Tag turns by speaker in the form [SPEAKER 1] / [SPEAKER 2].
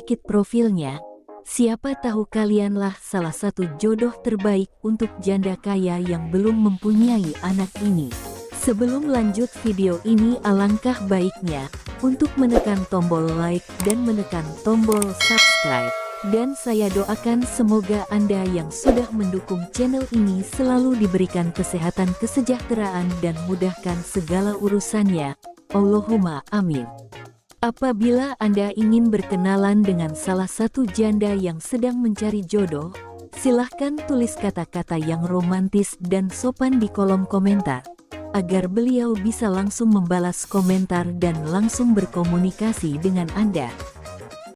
[SPEAKER 1] sedikit profilnya. Siapa tahu kalianlah salah satu jodoh terbaik untuk janda kaya yang belum mempunyai anak ini. Sebelum lanjut video ini, alangkah baiknya untuk menekan tombol like dan menekan tombol subscribe. Dan saya doakan semoga Anda yang sudah mendukung channel ini selalu diberikan kesehatan, kesejahteraan, dan mudahkan segala urusannya. Allahumma amin. Apabila Anda ingin berkenalan dengan salah satu janda yang sedang mencari jodoh, silahkan tulis kata-kata yang romantis dan sopan di kolom komentar, agar beliau bisa langsung membalas komentar dan langsung berkomunikasi dengan Anda.